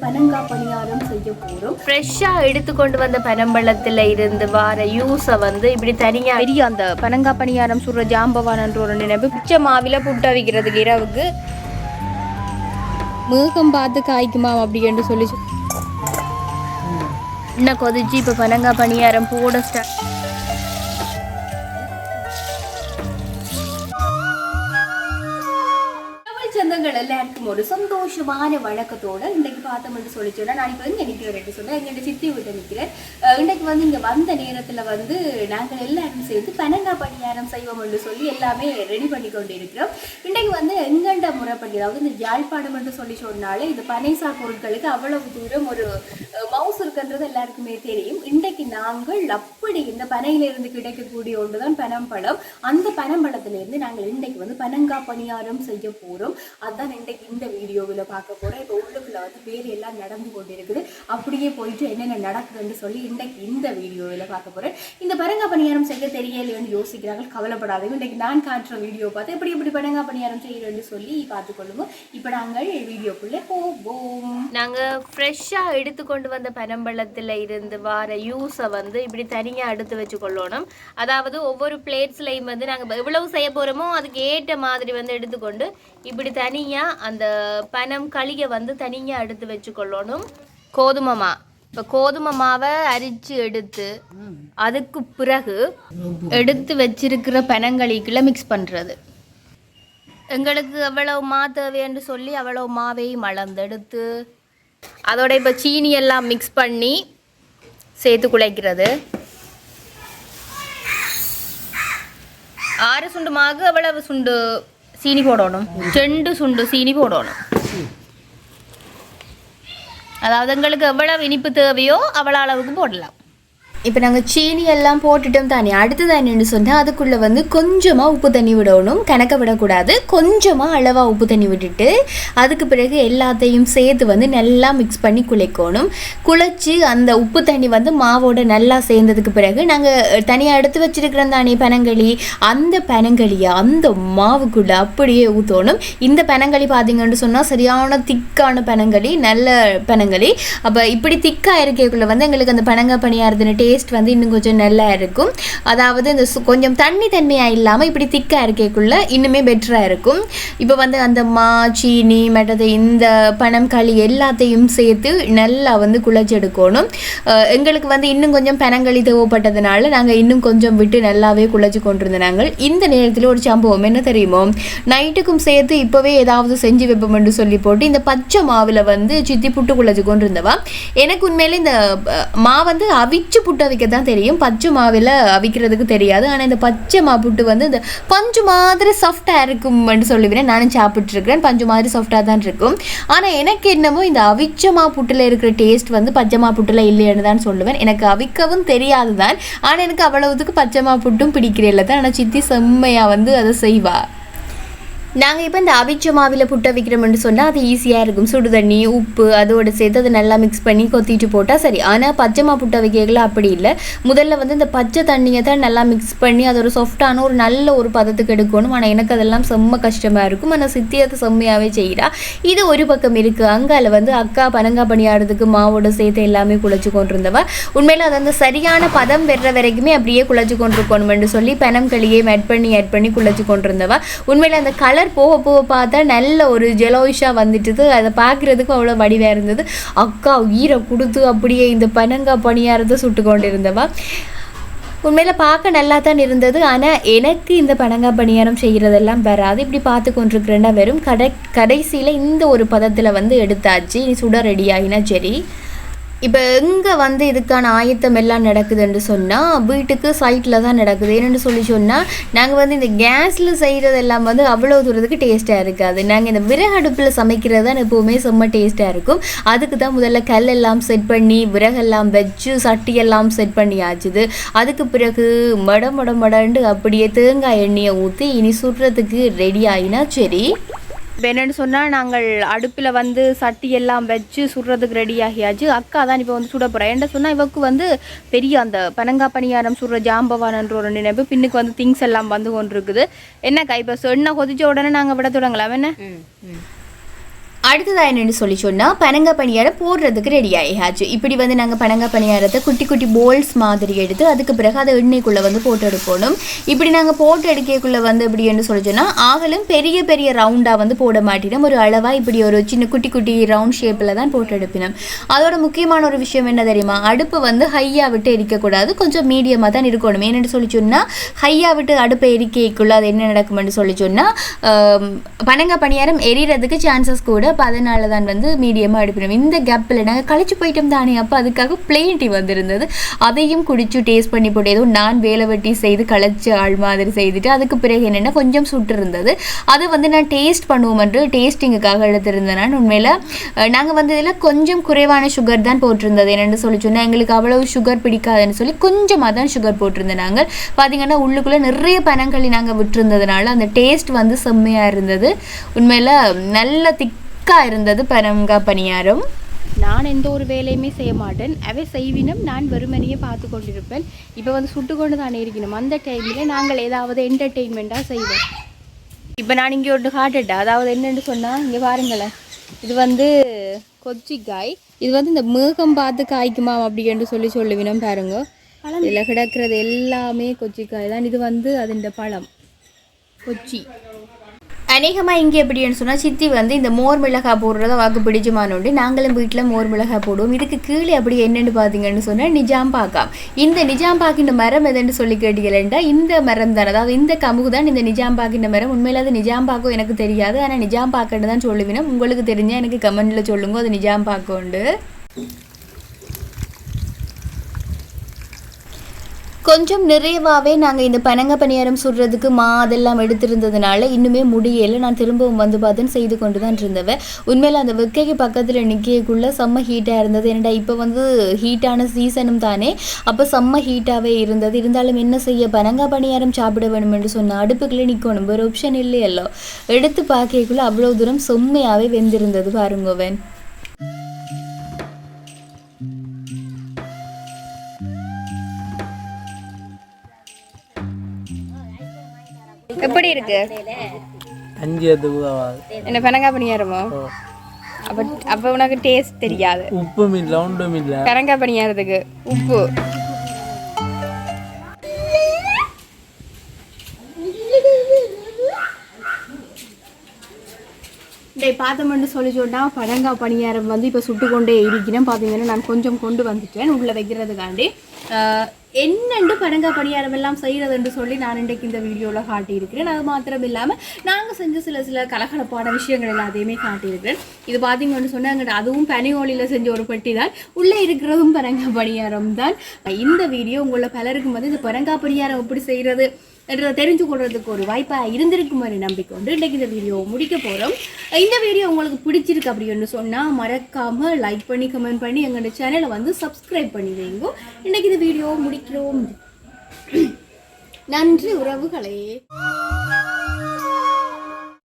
பனங்கா பணியாரம் செய்ய போறோம். ஃப்ரெஷ்ஷா எடுத்து கொண்டு வந்த பனம்பழத்துல இருந்து வர யூஸை வந்து இப்படி தனியா பெரிய அந்த பனங்கா பணியாரம் சுடுற ஜாம்பவானன்ற ஒரு நினைப்பு பிச்சை மாவில புட்ட வைக்கிறதுக்கு இரவுக்கு மேகம் பார்த்து காய்க்குமா அப்படின்னு சொல்லி இன்னும் கொதிச்சு இப்போ பனங்கா பணியாரம் போட சொந்தங்கள் எல்லாருக்கும் ஒரு சந்தோஷமான வழக்கத்தோட இன்றைக்கு பார்த்தோம்னு சொல்லி சொன்னா நான் இப்போ எங்கே நிற்கிறேன் சொன்னா எங்கிட்ட சித்தி விட்டு நிற்கிறேன். இன்றைக்கு வந்து இங்கே வந்த நேரத்தில் வந்து நாங்கள் எல்லாரும் சேர்ந்து பனங்கா பணியாரம் செய்வோம்னு சொல்லி எல்லாமே ரெடி பண்ணி கொண்டு இருக்கிறோம். இன்றைக்கு வந்து எங்கண்ட முறைப்படி அதாவது இந்த யாழ்ப்பாணம் என்று சொல்லி சொன்னாலே இந்த பனைசா பொருட்களுக்கு அவ்வளவு தூரம் ஒரு மவுஸ் இருக்குன்றது எல்லாருக்குமே தெரியும். இன்றைக்கு நாங்கள் அப்படி இந்த பனையிலிருந்து கிடைக்கக்கூடிய ஒன்றுதான் பனம்பழம். அந்த பனம்பழத்திலிருந்து நாங்கள் இன்றைக்கு வந்து பனங்கா பணியாரம் செய்ய போகிறோம். அதுதான் இன்றைக்கு இந்த வீடியோவில் பார்க்க போகிறேன். இப்போ உள்ளுக்குள்ள வந்து வேலை எல்லாம் நடந்து கொண்டு இருக்குது. அப்படியே போயிட்டு என்னென்ன நடக்குதுன்னு சொல்லி இன்றைக்கு இந்த வீடியோவில் பார்க்க போகிறேன். இந்த பனங்கா பணியாரம் செய்ய தெரியலையோன்னு யோசிக்கிறாங்க, கவலைப்படாதீங்க. இன்றைக்கு நான் காட்டுற வீடியோ பார்த்து எப்படி எப்படி பனங்கா பணியாரம் செய்யறேன்னு சொல்லி பார்த்துக்கொள்ளுங்க. இப்போ நாங்கள் வீடியோக்குள்ளே போவோம். நாங்கள் ஃப்ரெஷ்ஷாக எடுத்துக்கொண்டு வந்த பனம்பழத்தில் இருந்து வர யூஸை வந்து இப்படி தனியாக எடுத்து வச்சு கொள்ளணும். அதாவது ஒவ்வொரு பிளேட்ஸ்லையும் வந்து நாங்கள் எவ்வளவு செய்ய போகிறோமோ அதுக்கு ஏற்ற மாதிரி வந்து எடுத்துக்கொண்டு இப்படி தனியாக அந்த பனம் களியை வந்து தனியாக எடுத்து வச்சுக்கொள்ளணும். கோதுமை மா இப்போ கோதுமை மாவை அரிச்சு எடுத்து அதுக்கு பிறகு எடுத்து வச்சிருக்கிற பனங்களிக்குள்ள மிக்ஸ் பண்ணுறது. எங்களுக்கு எவ்வளவு மா தேவைன்னு சொல்லி அவ்வளவு மாவையும் அளந்தெடுத்து அதோட இப்போ சீனி எல்லாம் மிக்ஸ் பண்ணி சேர்த்து குழைக்கிறது. 6 சுண்டு மாவு அவ்வளவு சுண்டு சீனி போடணும், 2 சுண்டு சீனி போடணும். அதாவது எங்களுக்கு எவ்வளவு இனிப்பு தேவையோ அவ்வளோ அளவுக்கு போடலாம். இப்போ நாங்கள் சீனி எல்லாம் போட்டுட்டோம் தானே. அடுத்தது என்னென்னு சொன்னால் அதுக்குள்ளே வந்து கொஞ்சமாக உப்பு தண்ணி விடணும், கணக்க விடக்கூடாது. கொஞ்சமாக அளவாக உப்பு தண்ணி விட்டுட்டு அதுக்கு பிறகு எல்லாத்தையும் சேர்த்து வந்து நல்லா மிக்ஸ் பண்ணி குழைக்கணும். குழைச்சி அந்த உப்பு தண்ணி வந்து மாவோட நல்லா சேர்ந்ததுக்கு பிறகு நாங்கள் தனியாக எடுத்து வச்சுருக்கிறோம் தானே பனங்களி, அந்த பனங்களியை அந்த மாவுக்குள்ளே அப்படியே ஊற்றணும். இந்த பனங்களி பார்த்தீங்கன்னு சொன்னால் சரியான திக்கான பனங்களி, நல்ல பனங்களி. அப்போ இப்படி திக்காக இருக்கக்குள்ளே வந்து எங்களுக்கு அந்த பனங்கா பணியாரத்தின டேஸ்ட் வந்து இன்னும் கொஞ்சம் நல்லா இருக்கும். அதாவது இந்த கொஞ்சம் தண்ணியாக இல்லாமல் இப்படி திக்காக இருக்கக்குள்ள இன்னுமே பெட்டராக இருக்கும். இப்போ வந்து அந்த மா சீனி மற்றது இந்த பனம் களி எல்லாத்தையும் சேர்த்து நல்லா வந்து குழைச்சி எடுக்கணும். எங்களுக்கு வந்து இன்னும் கொஞ்சம் பனங்களி தேவைப்பட்டதுனால நாங்கள் இன்னும் கொஞ்சம் விட்டு நல்லாவே குழைச்சி கொண்டிருந்தோம். நாங்கள் இந்த நேரத்தில் ஒரு சம்பவம் என்ன தெரியுமோ, நைட்டுக்கும் சேர்த்து இப்போவே ஏதாவது செஞ்சு வைப்போம்னு சொல்லி போட்டு இந்த பச்சை மாவில் வந்து சித்தி புட்டு குழைச்சி கொண்டிருந்தவா. எனக்கு உண்மையிலே இந்த மா வந்து அவிச்சு புட்டு அவிக்க தான் தெரியும், பச்சை மாவில் அவிக்கிறதுக்கு தெரியாது. ஆனால் இந்த பச்சை மா புட்டு வந்து இந்த பஞ்சு மாதிரி சாஃப்டாக இருக்கும்னு சொல்லுவேன். நானும் சாப்பிட்ருக்கிறேன், பஞ்சு மாதிரி சாஃப்டாக தான் இருக்கும். ஆனால் எனக்கு என்னமோ இந்த அவிச்ச மா புட்டில் இருக்கிற டேஸ்ட் வந்து பச்சை மா புட்டில் இல்லைன்னு தான் சொல்லுவேன். எனக்கு அவிக்கவும் தெரியாது தான், ஆனால் எனக்கு அவ்வளவுக்கு பச்சை மா புட்டும் பிடிக்கிறதில்ல தான். ஆனால் சித்தி செம்மையாக வந்து அதை செய்வா. நாங்கள் இப்போ இந்த அவிச்ச மாவில் புட்டை வைக்கிறோம்னு சொன்னால் அது ஈஸியாக இருக்கும். சுடு தண்ணி உப்பு அதோடு சேர்த்து அதை நல்லா மிக்ஸ் பண்ணி கொத்திட்டு போட்டால் சரி. ஆனால் பச்சை மா புட்டை வைக்கல அப்படி இல்லை. முதல்ல வந்து இந்த பச்சை தண்ணியை தான் நல்லா மிக்ஸ் பண்ணி அது ஒரு சாஃப்டான ஒரு நல்ல ஒரு பதத்துக்கு எடுக்கணும். ஆனால் எனக்கு அதெல்லாம் செம்ம கஷ்டமாக இருக்கும். ஆனால் சித்தி அது செம்மையாகவே செய்கிறா. இது ஒரு பக்கம் இருக்குது. அங்கால வந்து அக்கா பனங்கா பணியாரத்துக்கு மாவோட சேர்த்து எல்லாமே குழைச்சி கொண்டிருந்தவா. உண்மையில் அது அந்த சரியான பதம் பெற வரைக்குமே அப்படியே குழைச்சி கொண்டிருக்கணும்னு சொல்லி பனம் களியே ஆட் பண்ணி குழைச்சி கொண்டிருந்தவா. உண்மையில் அந்த கலர் போக போக பார்த்தா நல்ல ஒரு ஜெலோயிஷாக வந்துட்டுது. அதை பார்க்குறதுக்கும் அவ்வளோ வடிவாக இருந்தது. அக்கா உயிரை கொடுத்து அப்படியே இந்த பனங்கா பணியாரத்தை சுட்டு கொண்டு இருந்தவா. உண்மையில் பார்க்க நல்லா தான் இருந்தது. ஆனால் எனக்கு இந்த பனங்கா பணியாரம் செய்கிறதெல்லாம் வராது. இப்படி பார்த்து கொண்டிருக்கிறேன்னா வெறும் கடைசியில் இந்த ஒரு பதத்தில் வந்து எடுத்தாச்சு. நீ சுட ரெடி ஆகினா சரி. இப்போ எங்கே வந்து இதுக்கான ஆயத்தம் எல்லாம் நடக்குதுன்னு சொன்னால் வீட்டுக்கு சைட்டில் தான் நடக்குது. என்னென்னு சொல்லி சொன்னால் நாங்கள் வந்து இந்த கேஸில் செய்கிறதெல்லாம் வந்து அவ்வளோ தூரத்துக்கு டேஸ்ட்டாக இருக்காது. நாங்கள் இந்த விறகு அடுப்பில் சமைக்கிறது தான் எப்போவுமே செம்ம டேஸ்ட்டாக இருக்கும். அதுக்கு தான் முதல்ல கல்லெல்லாம் செட் பண்ணி விறகெல்லாம் வச்சு சட்டியெல்லாம் செட் பண்ணி ஆச்சுது. அதுக்கு பிறகு மடண்டு அப்படியே தேங்காய் எண்ணெயை ஊற்றி இனி சுடுறதுக்கு ரெடி ஆகினா சரி. இப்போ என்னென்னு சொன்னால் நாங்கள் அடுப்பில் வந்து சட்டி எல்லாம் வச்சு சுடுறதுக்கு ரெடி ஆகியாச்சு. அக்கா தான் இப்போ வந்து சுட போகிறேன். என்ன சொன்னால் இவக்கு வந்து பெரிய அந்த பனங்கா பணியாரம் சுடுற ஜாம்பவானன்ற ஒரு நினைப்பு. பின்னுக்கு வந்து திங்ஸ் எல்லாம் வந்து கொண்டு இருக்குது. என்னக்கா இப்போ எண்ணெய் கொதிச்ச உடனே நாங்கள் விட தொடங்கலாம் என்ன? அடுத்ததாக என்னென்னு சொல்லி சொன்னால் பனங்காய் பணியாரம் போடுறதுக்கு ரெடி ஆகியாச்சு. இப்படி வந்து நாங்கள் பனங்காய் பணியாரத்தை குட்டி குட்டி போல்ஸ் மாதிரி எடுத்து அதுக்கு பிறகு அதை எண்ணெய்க்குள்ளே வந்து போட்டு எடுக்கணும். இப்படி நாங்கள் போட்டு எடுக்கக்குள்ளே வந்து எப்படின்னு சொல்லி சொன்னால் ஆகலும் பெரிய பெரிய ரவுண்டாக வந்து போட மாட்டினோம். ஒரு அளவாக இப்படி ஒரு சின்ன குட்டி குட்டி ரவுண்ட் ஷேப்பில் தான் போட்டு எடுப்பினோம். அதோட முக்கியமான ஒரு விஷயம் என்ன தெரியுமா, அடுப்பு வந்து ஹையாக விட்டு எரிக்கக்கூடாது, கொஞ்சம் மீடியமாக தான் இருக்கணும். என்னென்னு சொல்லி சொன்னால் ஹையாக விட்டு அடுப்பை எரிக்கைக்குள்ளே அது என்ன நடக்கும்னு சொல்லி சொன்னால் பனங்காய் பணியாரம் எரியறதுக்கு சான்சஸ் கூட. அப்போ அதனால தான் வந்து மீடியமாக அடுப்பினோம். இந்த கேப்பில் நாங்கள் கழிச்சு போயிட்டோம் தானே, அப்போ அதுக்காக பிளெயின் டீ வந்திருந்தது. அதையும் குடிச்சு டேஸ்ட் பண்ணி போட்டு ஏதோ நான் வேலை வெட்டி செய்து கழிச்ச ஆள் மாதிரி செய்துட்டு அதுக்கு பிறகு என்னென்னா கொஞ்சம் சுட்டு இருந்தது. அதை வந்து நான் டேஸ்ட் பண்ணுவோம்ன்று டேஸ்டிங்குக்காக எடுத்திருந்தேன். நான் உண்மையில் நாங்கள் வந்து இதில் கொஞ்சம் குறைவான சுகர் தான் போட்டிருந்தது. என்னென்னு சொல்லி சொன்னால் எங்களுக்கு அவ்வளவு சுகர் பிடிக்காதுன்னு சொல்லி கொஞ்சமாக தான் சுகர் போட்டிருந்தேன். நாங்கள் பார்த்திங்கன்னா உள்ளுக்குள்ளே நிறைய பனங்களி நாங்கள் விட்டுருந்ததுனால அந்த டேஸ்ட் வந்து செம்மையாக இருந்தது. உண்மையில் நல்ல இருந்தது பனங்காய் பணியாரம். நான் எந்த ஒரு வேலையுமே செய்ய மாட்டேன், அவை செய்வினும் நான் வெறுமனையே பார்த்து கொண்டிருப்பேன். இப்போ வந்து சுட்டு கொண்டு தானே இருக்கணும். அந்த டைமில் நாங்கள் ஏதாவது என்டர்டெயின்மெண்ட்டாக செய்வோம். இப்போ நான் இங்கே ஒன்று காட்டுட்டேன். அதாவது என்னென்னு சொன்னால் இங்கே பாருங்களேன், இது வந்து கொச்சிக்காய். இது வந்து இந்த மேகம் பார்த்து காய்க்குமா அப்படின்னு சொல்லுவினோம் பாருங்க. இதில் கிடக்கிறது எல்லாமே கொச்சிக்காய் தான். இது வந்து அதுண்ட பழம் கொச்சி. அநேகமாக இங்கே எப்படின்னு சொன்னால் சித்தி வந்து இந்த மோர் மிளகாய் போடுறத வாக்கு பிடிச்சுமானோண்டு நாங்களும் வீட்டில் மோர் மிளகாய் போடுவோம். இதுக்கு கீழே அப்படி என்னென்னு பார்த்தீங்கன்னு சொன்னால் நிஜாம்பாக்கம். இந்த நிஜாம்பாக்கின்ற மரம் எதுன்னு சொல்லி கேட்டீங்களா, இந்த மரம் தான், அதாவது இந்த கமுகு தான் இந்த நிஜாம்பாக்கின்ற மரம். உண்மையில் அது நிஜாம்பாக்கம் எனக்கு தெரியாது, ஆனால் நிஜாம்பாக்கன்னு தான் சொல்லுவேன். உங்களுக்கு தெரிஞ்சால் எனக்கு கமெண்டில் சொல்லுங்க அது நிஜாம்பாக்கோண்டு. கொஞ்சம் நிறைவாகவே நாங்கள் இந்த பனங்காய் பணியாரம் சுடுறதுக்கு அதெல்லாம் எடுத்திருந்ததுனால இன்னுமே முடியலை. நான் திரும்பவும் வந்து பார்த்தேன்னு செய்து கொண்டு தான் இருந்தவன். உண்மையில் அந்த வெக்கைக்கு பக்கத்தில் நிற்கக்குள்ளே செம்ம ஹீட்டாக இருந்தது. என்னடா இப்போ வந்து ஹீட்டான சீசனும் தானே, அப்போ செம்ம ஹீட்டாகவே இருந்தது. இருந்தாலும் என்ன செய்ய, பனங்காய் பணியாரம் சாப்பிட வேணும் என்று சொன்ன அடுப்புக்குள்ளே நிற்கணும், வேறு ஆப்ஷன் இல்லையல்லோ. எடுத்து பார்க்கக்குள்ளே அவ்வளோ தூரம் செம்மையாகவே வெந்திருந்தது பாருங்கவன். எப்படி இருக்கு? என்ன பனங்காய் பணியாரமோ? அப்ப உனக்கு டேஸ்ட் தெரியாது. உப்பும் இல்ல ஒன்றும் இல்ல. பனங்காய் பணியாரத்துக்கு உப்பு பார்த்தோம்னு சொல்லி சொன்னால் பனங்காய் பணியாரம் வந்து இப்போ சுட்டு கொண்டே இருக்கிறேன். பார்த்தீங்கன்னா நான் கொஞ்சம் கொண்டு வந்துட்டேன் உள்ளே வைக்கிறதுக்காண்டி. என்னென்று பனங்காய் பணியாரம் எல்லாம் செய்கிறதுன்னு சொல்லி நான் இன்றைக்கு இந்த வீடியோவில் காட்டியிருக்கிறேன். அது மாத்திரம் இல்லாமல் நாங்கள் செஞ்ச சில கலகலப்பான விஷயங்கள் எல்லாத்தையுமே காட்டியிருக்கிறேன். இது பார்த்தீங்கன்னு சொன்னாங்க, அதுவும் பனியோலியில் செஞ்ச ஒரு பெட்டி தான், உள்ளே இருக்கிறதும் பனங்காய் பணியாரம் தான். இந்த வீடியோ உங்களை பலருக்கும் வந்து இந்த பனங்காய் பணியாரம் எப்படி செய்கிறது என்றதை தெரிஞ்சு கொள்றதுக்கு ஒரு வாய்ப்பாக இருந்திருக்கும் மாதிரி நம்பிக்கை உண்டு. இன்றைக்கு இந்த வீடியோ முடிக்க போகிறோம். இந்த வீடியோ உங்களுக்கு பிடிச்சிருக்கு அப்படின்னு சொன்னால் மறக்காமல் லைக் பண்ணி கமெண்ட் பண்ணி எங்களோட சேனலை வந்து சப்ஸ்கிரைப் பண்ணி வைங்க. இன்றைக்கு இந்த வீடியோ முடிக்கிறோம். நன்றி உறவுகளே.